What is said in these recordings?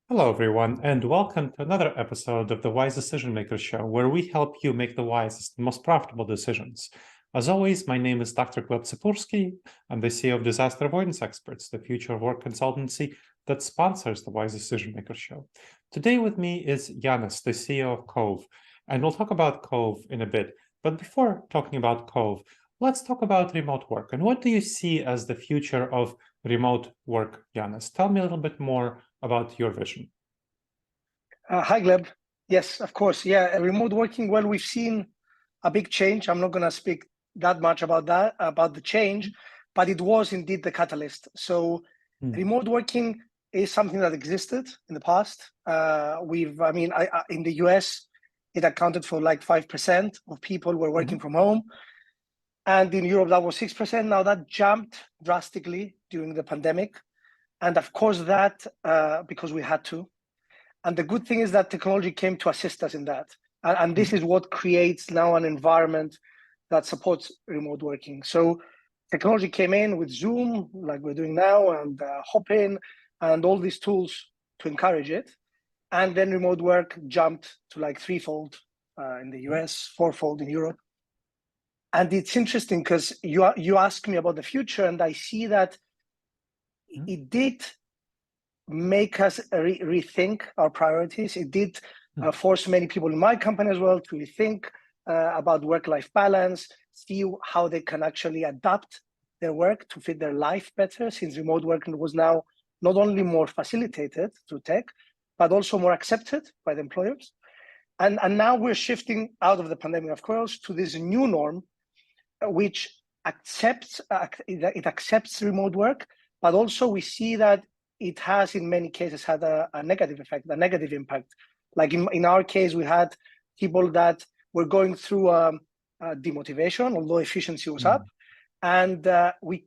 Hello, everyone, and welcome to another episode of the Wise Decision Maker Show, where we help you make the wisest and most profitable decisions. As always, my name is Dr. Gleb Tsipursky. I'm the CEO of Disaster Avoidance Experts, the future of work consultancy that sponsors the Wise Decision Maker Show. Today with me is Yiannis, the CEO of Covve, and we'll talk about Covve in a bit. But before talking about Covve, let's talk about remote work. And what do you see as the future of remote work, Yiannis? Tell me a little bit more about your vision. Hi, Gleb. Yes, of course. Yeah, remote working. Well, we've seen a big change. I'm not going to speak that much about the change, but it was indeed the catalyst. So, remote working is something that existed in the past. In the US, it accounted for like 5% of people were working from home. And in Europe, that was 6%. Now that jumped drastically during the pandemic. And of course, that because we had to. And the good thing is that technology came to assist us in that. And this is what creates now an environment that supports remote working. So technology came in with Zoom, like we're doing now, and Hopin, and all these tools to encourage it. And then remote work jumped to like threefold in the US, fourfold in Europe. And it's interesting because you asked me about the future, and I see that it did make us rethink our priorities. It did force many people in my company as well to rethink about work-life balance, see how they can actually adapt their work to fit their life better, since remote working was now not only more facilitated through tech, but also more accepted by the employers. And now we're shifting out of the pandemic, of course, to this new norm, which accepts remote work, but also we see that it has in many cases had a negative effect, a negative impact. Like in our case, we had people that were going through demotivation, although efficiency was up. And we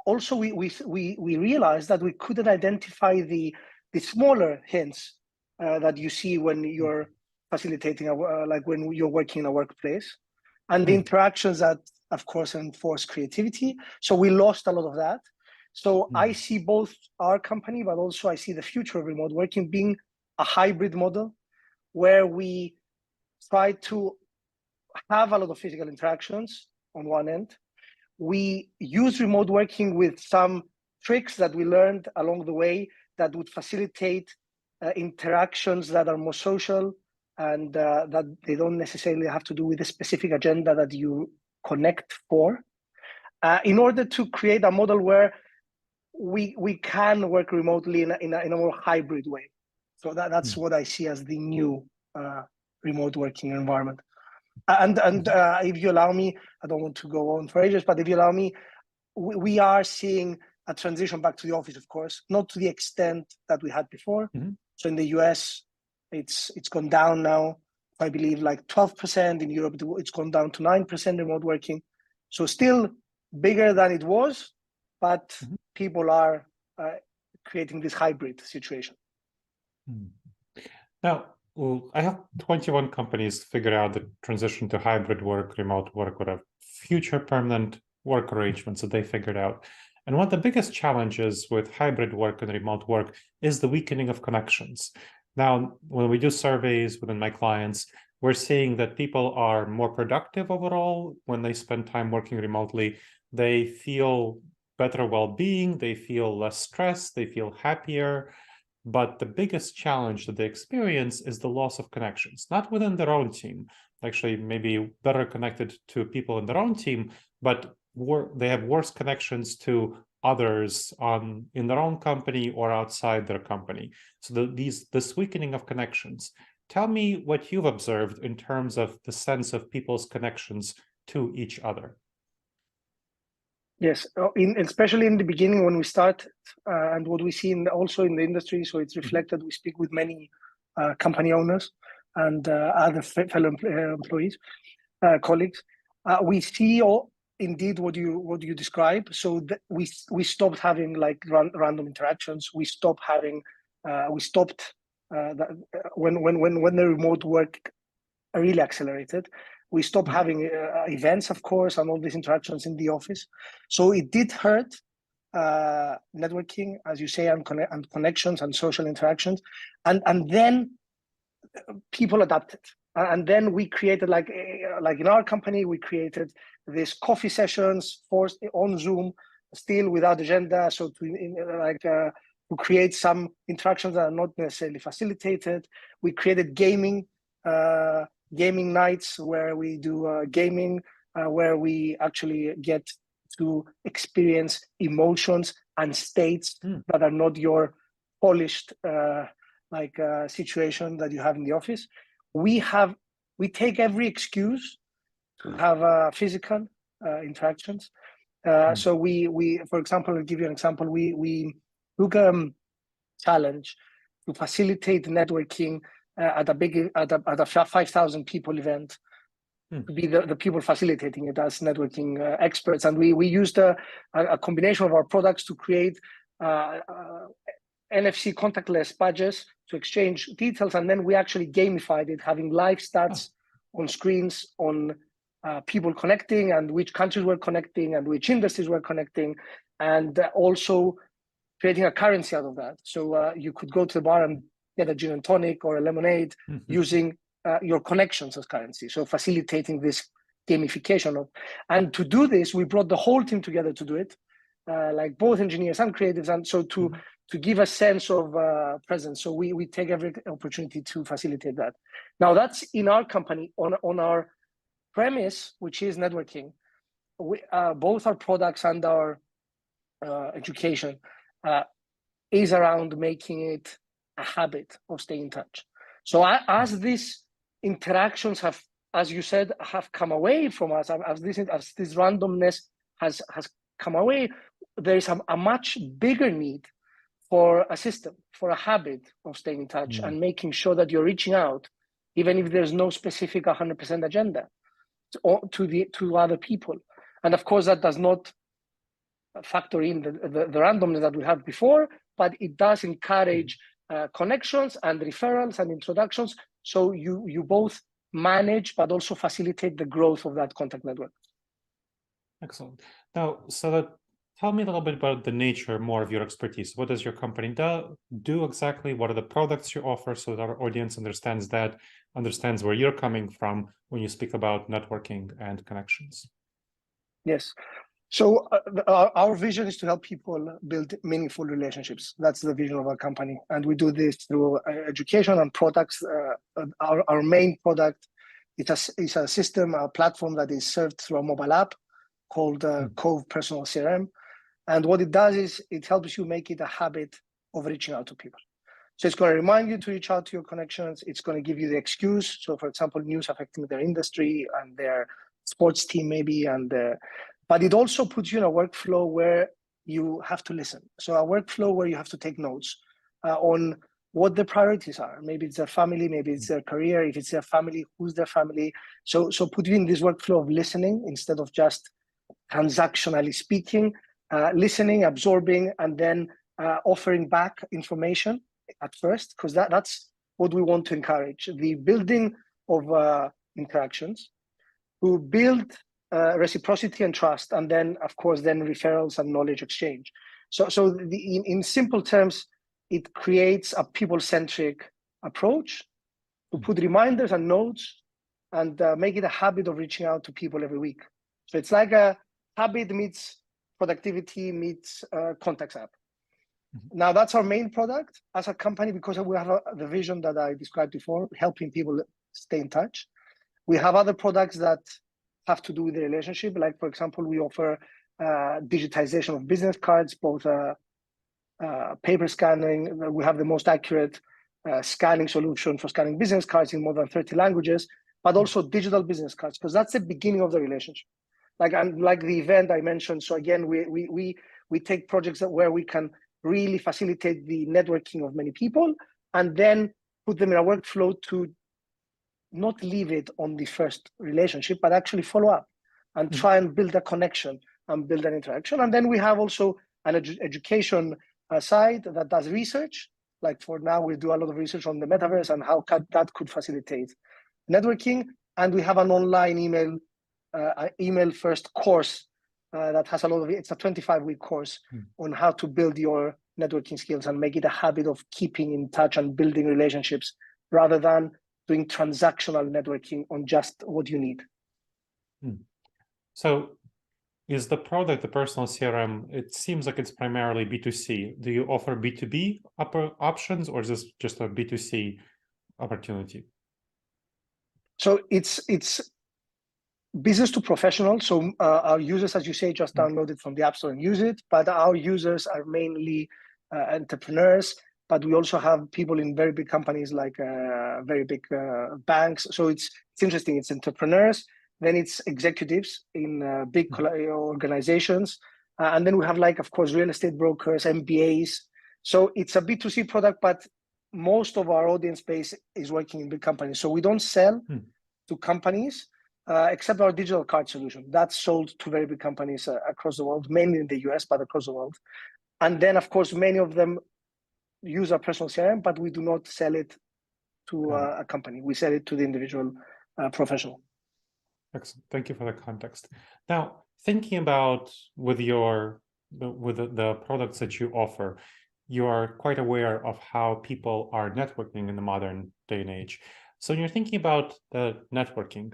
realized that we couldn't identify the smaller hints that you see when you're facilitating, like when you're working in a workplace, and the interactions that, of course, enforce creativity. So we lost a lot of that. So I see both our company, but also I see the future of remote working being a hybrid model where we try to have a lot of physical interactions on one end. We use remote working with some tricks that we learned along the way that would facilitate interactions that are more social and that they don't necessarily have to do with a specific agenda that you connect for, in order to create a model where we can work remotely in a more hybrid way. So that's what I see as the new remote working environment. And if you allow me, I don't want to go on for ages, but if you allow me, we are seeing a transition back to the office, of course, not to the extent that we had before. So in the US, it's gone down now, I believe like 12%. In Europe, it's gone down to 9% remote working. So still bigger than it was, but people are creating this hybrid situation. Now, I have 21 companies figured out the transition to hybrid work, remote work, whatever, future permanent work arrangements that they figured out. And one of the biggest challenges with hybrid work and remote work is the weakening of connections. Now, when we do surveys within my clients, we're seeing that people are more productive overall when they spend time working remotely. They feel better well-being, they feel less stressed, they feel happier. But the biggest challenge that they experience is the loss of connections, not within their own team, actually maybe better connected to people in their own team, but they have worse connections to others in their own company or outside their company. So this weakening of connections. Tell me what you've observed in terms of the sense of people's connections to each other. Yes, especially in the beginning when we start, and what we see also in the industry, so it's reflected. We speak with many company owners and other fellow employees, colleagues. We see indeed what you describe. So we stopped having like random interactions. We stopped having when the remote work really accelerated. We stopped having events, of course, and all these interactions in the office. So it did hurt networking, as you say, and connections and social interactions, and then people adapted. And then we created, like in our company, we created these coffee sessions forced on Zoom, still without agenda, so to create some interactions that are not necessarily facilitated. We created gaming nights where we do gaming, where we actually get to experience emotions and states that are not your polished situation that you have in the office. We take every excuse to have physical interactions. So we, for example, I'll give you an example. We took a challenge to facilitate networking at a 5,000 people event, to be the people facilitating it as networking experts. And we used a combination of our products to create NFC contactless badges to exchange details. And then we actually gamified it, having live stats on screens on people connecting and which countries were connecting and which industries were connecting, and also creating a currency out of that. So you could go to the bar and get a gin and tonic or a lemonade using your connections as currency. So facilitating this gamification and to do this, we brought the whole team together to do it, like both engineers and creatives, and so to give a sense of presence. So we take every opportunity to facilitate that. Now that's in our company, on our premise, which is networking. Both our products and our education is around making it a habit of staying in touch. So as these interactions have, as you said, have come away from us, as this randomness has come away, there is a much bigger need for a system, for a habit of staying in touch and making sure that you're reaching out, even if there's no specific 100% agenda to other people. And of course, that does not factor in the randomness that we had before, but it does encourage connections and referrals and introductions. So you both manage, but also facilitate the growth of that contact network. Excellent. Now, tell me a little bit about the nature more of your expertise. What does your company do exactly? What are the products you offer so that our audience understands where you're coming from when you speak about networking and connections? Yes. So our vision is to help people build meaningful relationships. That's the vision of our company. And we do this through education and products. Our main product is a system, a platform that is served through a mobile app called Covve Personal CRM. And what it does is it helps you make it a habit of reaching out to people. So it's going to remind you to reach out to your connections. It's going to give you the excuse. So for example, news affecting their industry and their sports team maybe, but it also puts you in a workflow where you have to listen. So a workflow where you have to take notes on what the priorities are. Maybe it's their family, maybe it's their career. If it's their family, who's their family? So put you in this workflow of listening instead of just transactionally speaking, listening, absorbing, and then offering back information at first, because that's what we want to encourage. The building of interactions to build reciprocity and trust, and then of course then referrals and knowledge exchange. So in simple terms, it creates a people-centric approach to put reminders and notes and make it a habit of reaching out to people every week. So it's like a habit meets productivity meets contacts app. Now that's our main product as a company, because we have the vision that I described before, helping people stay in touch. We have other products that have to do with the relationship. Like, for example, we offer digitization of business cards, both paper scanning. We have the most accurate scanning solution for scanning business cards in more than 30 languages, but also digital business cards, because that's the beginning of the relationship. Like the event I mentioned. So again, we take projects where we can really facilitate the networking of many people and then put them in a workflow to not leave it on the first relationship, but actually follow up and try and build a connection and build an interaction. And then we have also an education side that does research. Like for now, we do a lot of research on the metaverse and how that could facilitate networking. And we have an online email first course that has a lot of, it's a 25-week course on how to build your networking skills and make it a habit of keeping in touch and building relationships rather than doing transactional networking on just what you need. So is the product, the personal CRM, it seems like it's primarily B2C. Do you offer B2B options, or is this just a B2C opportunity? So it's business to professional. So our users, as you say, just download it from the App Store and use it. But our users are mainly entrepreneurs. But we also have people in very big companies like very big banks. So it's interesting. It's entrepreneurs. Then it's executives in big organizations. And then we have, like, of course, real estate brokers, MBAs. So it's a B2C product, but most of our audience base is working in big companies. So we don't sell to companies, except our digital card solution. That's sold to very big companies across the world, mainly in the US, but across the world. And then, of course, many of them use our personal CRM, but we do not sell it to a company. We sell it to the individual professional. Excellent. Thank you for the context. Now, thinking about with the products that you offer, you are quite aware of how people are networking in the modern day and age. So when you're thinking about the networking,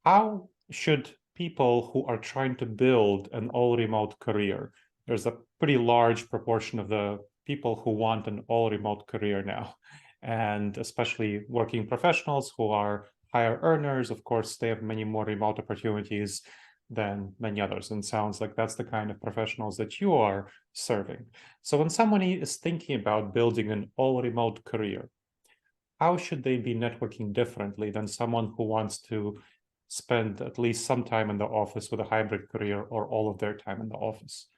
how should people who are trying to build an all-remote career, there's a pretty large proportion of the people who want an all-remote career now, and especially working professionals who are higher earners, of course, they have many more remote opportunities than many others. And sounds like that's the kind of professionals that you are serving. So when somebody is thinking about building an all-remote career, how should they be networking differently than someone who wants to spend at least some time in the office with a hybrid career, or all of their time in the office?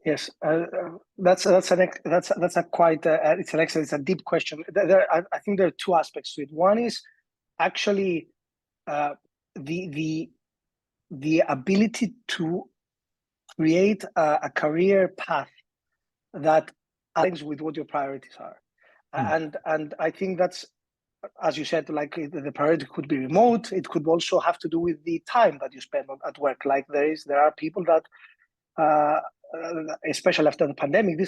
Yes, that's a quite it's an excellent, it's a deep question. I think there are two aspects to it. One is actually the ability to create a career path that aligns with what your priorities are, and I think that's, as you said, like the priority could be remote. It could also have to do with the time that you spend at work. Like there are people that especially after the pandemic,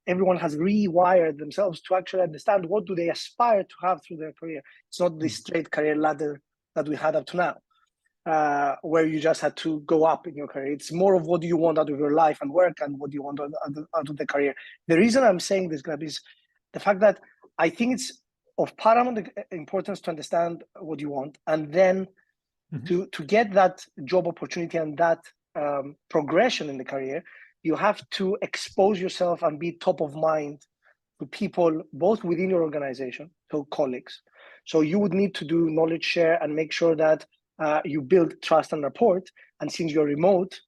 everyone has rewired themselves to actually understand what do they aspire to have through their career. It's not the straight career ladder that we had up to now, where you just had to go up in your career. It's more of what do you want out of your life and work, and what do you want out of the career. The reason I'm saying this, Gleb, is the fact that I think it's of paramount importance to understand what you want, and then to get that job opportunity and that progression in the career, you have to expose yourself and be top of mind to people both within your organization, so colleagues. So you would need to do knowledge share and make sure that you build trust and rapport. And since you're remote,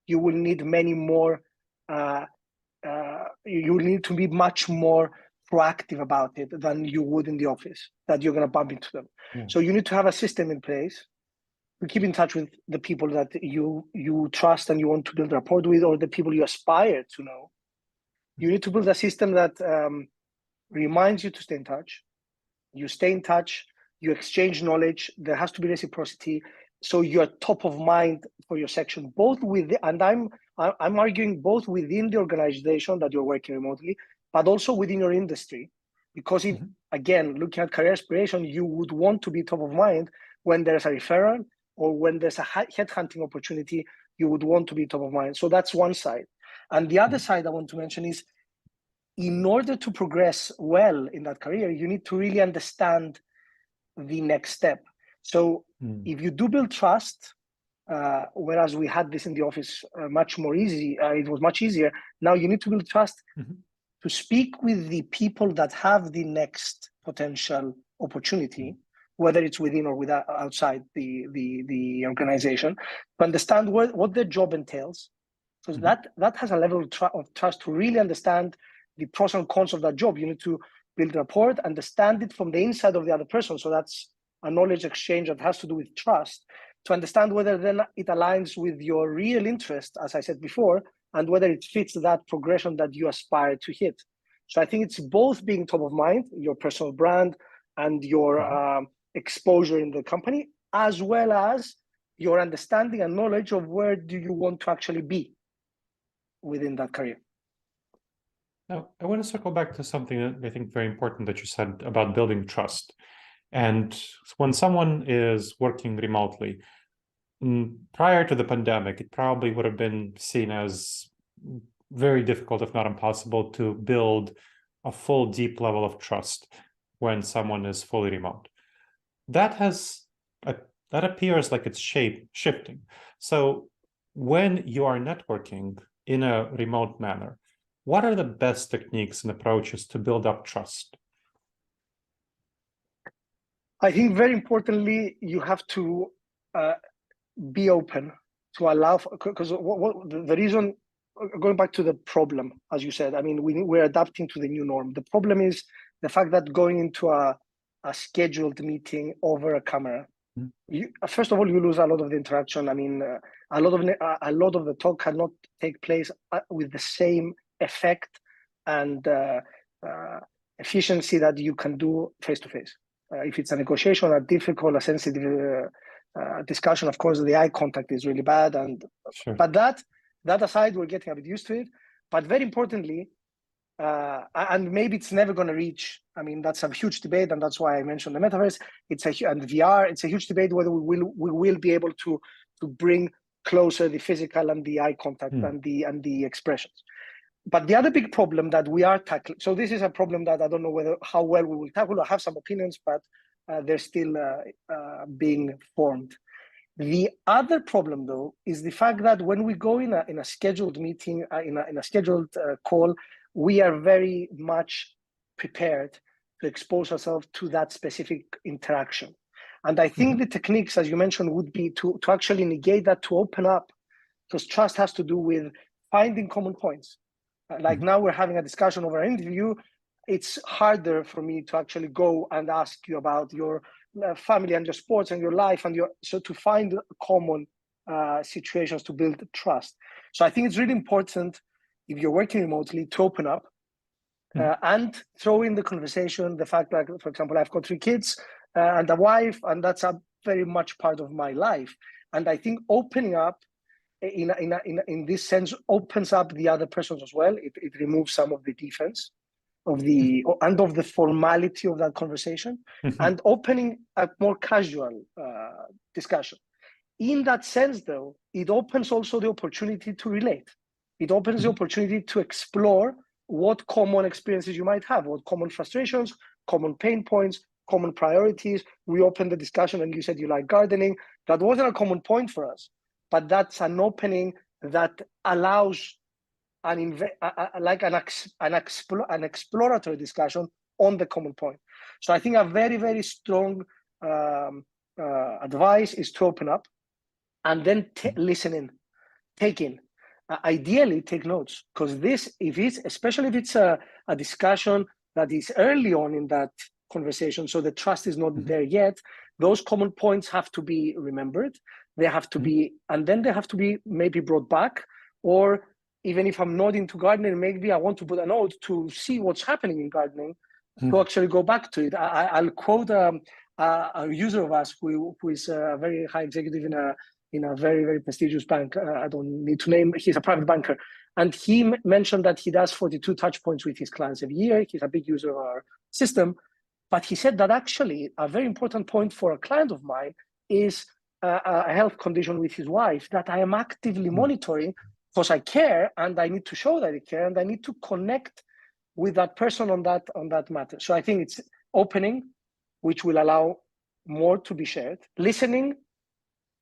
you will need many more, you will need to be much more proactive about it than you would in the office, that you're going to bump into them. So you need to have a system in place to keep in touch with the people that you trust and you want to build rapport with, or the people you aspire to know. You need to build a system that reminds you to stay in touch. You stay in touch, you exchange knowledge. There has to be reciprocity. So you're top of mind for your section, and I'm arguing both within the organization that you're working remotely, but also within your industry. Because if, again, looking at career aspiration, you would want to be top of mind when there's a referral, or when there's a headhunting opportunity, you would want to be top of mind. So that's one side. And the other side I want to mention is, in order to progress well in that career, you need to really understand the next step. So if you do build trust, whereas we had this in the office much more easy, it was much easier. Now you need to build trust to speak with the people that have the next potential opportunity, whether it's within or outside the organization, to understand what their job entails. So that has a level of trust to really understand the pros and cons of that job. You need to build a rapport, understand it from the inside of the other person. So that's a knowledge exchange that has to do with trust, to understand whether then it aligns with your real interest, as I said before, and whether it fits that progression that you aspire to hit. So I think it's both being top of mind, your personal brand and your exposure in the company, as well as your understanding and knowledge of where do you want to actually be within that career. Now, I want to circle back to something that I think very important that you said about building trust. And when someone is working remotely, prior to the pandemic, it probably would have been seen as very difficult, if not impossible, to build a full deep level of trust when someone is fully remote. That appears like it's shifting. So when you are networking in a remote manner, what are the best techniques and approaches to build up trust? I think very importantly, you have to be open to allow, because the reason, going back to the problem, as you said, I mean, we're adapting to the new norm. The problem is the fact that going into a scheduled meeting over a camera, first of all, you lose a lot of the interaction. I mean, a lot of the talk cannot take place with the same effect and efficiency that you can do face to face. If it's a negotiation, a difficult, a sensitive discussion, of course, the eye contact is really bad. And Sure. But that aside, we're getting a bit used to it. But very importantly, and maybe it's never going to reach. I mean, that's a huge debate, and that's why I mentioned the metaverse. And VR. It's a huge debate whether we will be able to bring closer the physical and the eye contact and the expressions. But the other big problem that we are tackling. So this is a problem that I don't know how well we will tackle. I have some opinions, but they're still being formed. The other problem, though, is the fact that when we go in a scheduled meeting, in a scheduled call, we are very much prepared to expose ourselves to that specific interaction. And I think the techniques, as you mentioned, would be to actually negate that, to open up, because trust has to do with finding common points. Like now we're having a discussion over an interview. It's harder for me to actually go and ask you about your family and your sports and your life so to find common situations to build trust. So I think it's really important, if you're working remotely, to open up and throw in the conversation the fact that, for example, I've got 3 kids and a wife, and that's a very much part of my life. And I think opening up in this sense opens up the other persons as well. It removes some of the defense of the formality of that conversation and opening a more casual discussion. In that sense, though, it opens also the opportunity to relate. It opens the opportunity to explore what common experiences you might have, what common frustrations, common pain points, common priorities. We opened the discussion and you said you like gardening. That wasn't a common point for us, but that's an opening that allows an exploratory discussion on the common point. So I think a very, very strong advice is to open up and then listen in, take in. Ideally, take notes, because especially if it's a discussion that is early on in that conversation, so the trust is not there yet, those common points have to be remembered. They have to be, and then they have to be maybe brought back, or even if I'm not into gardening, maybe I want to put a note to see what's happening in gardening, to actually go back to it. I'll quote a user of us who is a very high executive in a very, very prestigious bank. I don't need to name, he's a private banker. And he mentioned that he does 42 touch points with his clients every year. He's a big user of our system. But he said that actually a very important point for a client of mine is a health condition with his wife that I am actively monitoring, because I care and I need to show that I care and I need to connect with that person on that matter. So I think it's opening, which will allow more to be shared, listening,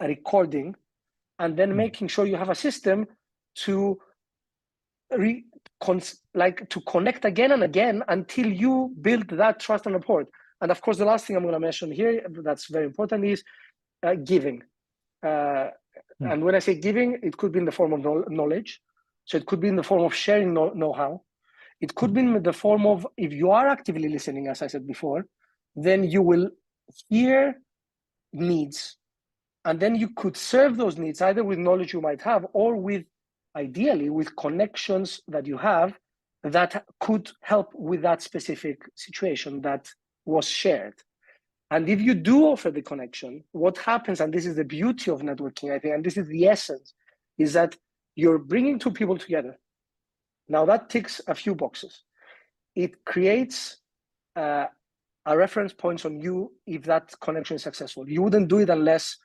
recording, and then making sure you have a system to connect again and again until you build that trust and rapport. And of course, the last thing I'm going to mention here that's very important is giving. And when I say giving, it could be in the form of knowledge. So it could be in the form of sharing know-how. It could be in the form of, if you are actively listening, as I said before, then you will hear needs. And then you could serve those needs either with knowledge you might have, or ideally with connections that you have that could help with that specific situation that was shared. And if you do offer the connection, what happens, and this is the beauty of networking, I think, and this is the essence, is that you're bringing two people together. Now that ticks a few boxes. It creates a reference points on you if that connection is successful. You wouldn't do it unless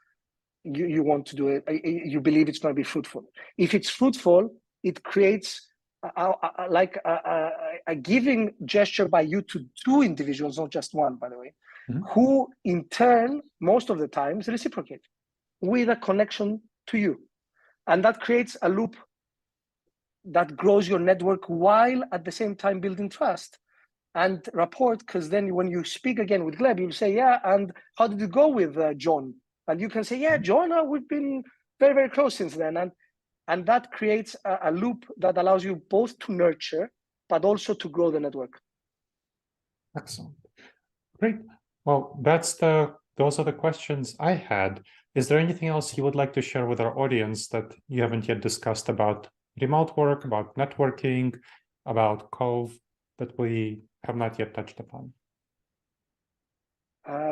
you want to do it. You believe it's going to be fruitful. If it's fruitful, it creates a giving gesture by you to two individuals, not just one, by the way, who in turn, most of the times, reciprocate with a connection to you. And that creates a loop that grows your network while at the same time building trust and rapport, because then when you speak again with Gleb, you'll say, yeah, and how did it go with John? And you can say, yeah, John, we've been very, very close since then. And that creates a loop that allows you both to nurture, but also to grow the network. Excellent. Great. Well, those are the questions I had. Is there anything else you would like to share with our audience that you haven't yet discussed about remote work, about networking, about Covve that we have not yet touched upon?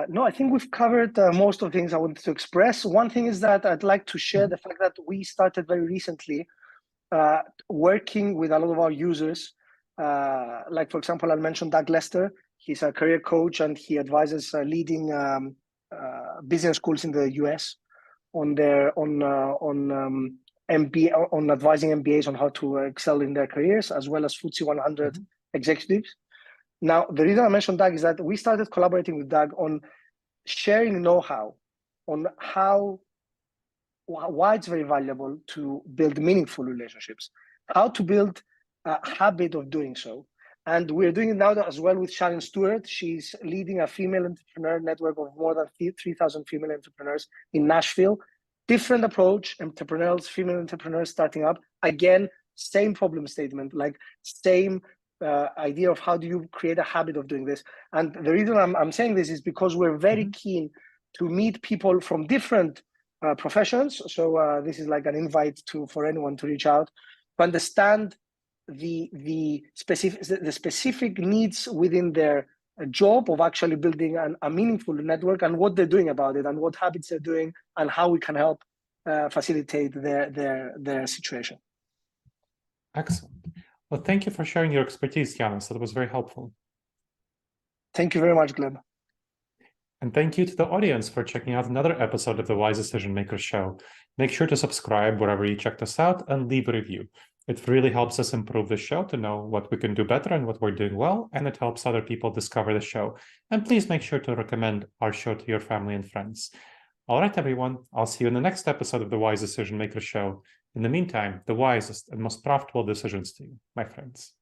No, I think we've covered most of the things I wanted to express. One thing is that I'd like to share the fact that we started very recently working with a lot of our users. Like, for example, I'll mention Doug Lester. He's a career coach and he advises leading business schools in the US on advising MBAs on how to excel in their careers, as well as FTSE 100 executives. Now, the reason I mentioned Doug is that we started collaborating with Doug on sharing know-how on why it's very valuable to build meaningful relationships, how to build a habit of doing so. And we're doing it now as well with Sharon Stewart. She's leading a female entrepreneur network of more than 3,000 female entrepreneurs in Nashville. Different approach, female entrepreneurs starting up. Again, same problem statement, like same idea of how do you create a habit of doing this. And the reason I'm saying this is because we're very keen to meet people from different professions. So this is like an invite for anyone to reach out to understand the specific needs within their job of actually building a meaningful network and what they're doing about it and what habits they're doing and how we can help facilitate their situation. Excellent. Well, thank you for sharing your expertise, Yiannis. That was very helpful. Thank you very much, Gleb. And thank you to the audience for checking out another episode of the Wise Decision Maker Show. Make sure to subscribe wherever you checked us out and leave a review. It really helps us improve the show to know what we can do better and what we're doing well, and it helps other people discover the show. And please make sure to recommend our show to your family and friends. All right, everyone, I'll see you in the next episode of the Wise Decision Maker Show. In the meantime, the wisest and most profitable decisions to you, my friends.